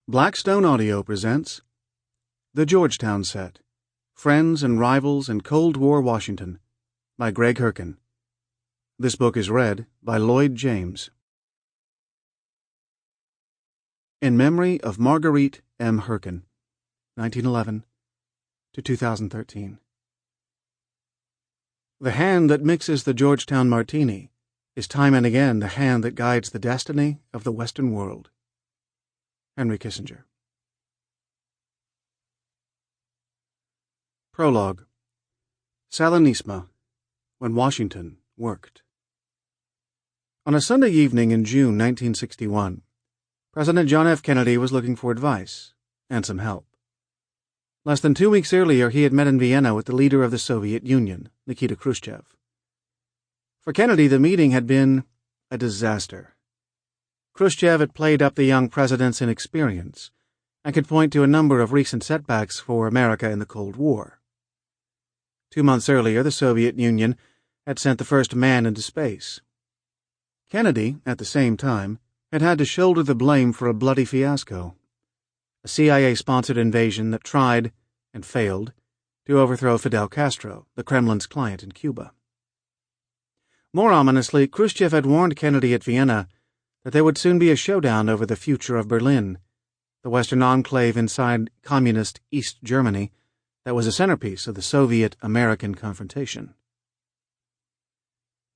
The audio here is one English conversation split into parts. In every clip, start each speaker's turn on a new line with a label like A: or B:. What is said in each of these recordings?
A: Blackstone Audio presents The Georgetown Set, Friends and Rivals in Cold War Washington, by Gregg Herken. This book is read by Lloyd James. In memory of Marguerite M. Herken, 1911 to 2013. The hand that mixes the Georgetown martini is time and again the hand that guides the destiny of the Western world. Henry Kissinger. Prologue. Salonisma, when Washington worked. On a Sunday evening in June 1961, President John F. Kennedy was looking for advice and some help. Less than 2 weeks earlier, he had met in Vienna with the leader of the Soviet Union, Nikita Khrushchev. For Kennedy, the meeting had been a disaster. Khrushchev had played up the young president's inexperience and could point to a number of recent setbacks for America in the Cold War. 2 months earlier, the Soviet Union had sent the first man into space. Kennedy, at the same time, had had to shoulder the blame for a bloody fiasco, a CIA-sponsored invasion that tried, and failed, to overthrow Fidel Castro, the Kremlin's client in Cuba. More ominously, Khrushchev had warned Kennedy at Vienna that there would soon be a showdown over the future of Berlin, the Western enclave inside communist East Germany that was a centerpiece of the Soviet-American confrontation.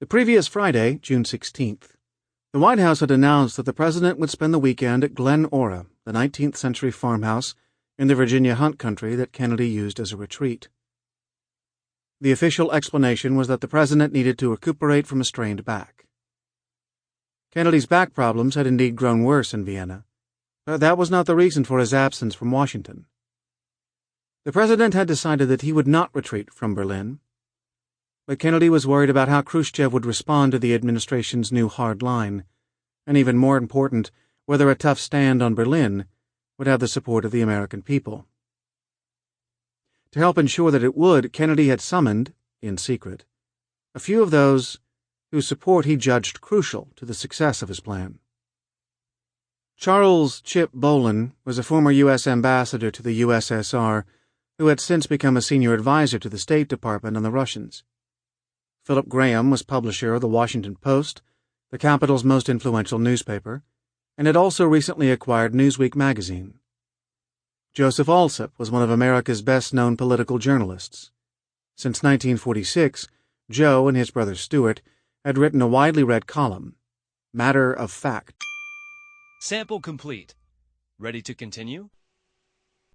A: The previous Friday, June 16th, the White House had announced that the president would spend the weekend at Glen Ora, the 19th-century farmhouse in the Virginia hunt country that Kennedy used as a retreat. The official explanation was that the president needed to recuperate from a strained back. Kennedy's back problems had indeed grown worse in Vienna, but that was not the reason for his absence from Washington. The president had decided that he would not retreat from Berlin, but Kennedy was worried about how Khrushchev would respond to the administration's new hard line, and even more important, whether a tough stand on Berlin would have the support of the American people. To help ensure that it would, Kennedy had summoned, in secret, a few of those whose support he judged crucial to the success of his plan. Charles Chip Bolin was a former U.S. ambassador to the USSR who had since become a senior advisor to the State Department on the Russians. Philip Graham was publisher of the Washington Post, the capital's most influential newspaper, and had also recently acquired Newsweek magazine. Joseph Alsop was one of America's best-known political journalists. Since 1946, Joe and his brother Stewart had written a widely read column, Matter of Fact.
B: Sample complete. Ready to continue?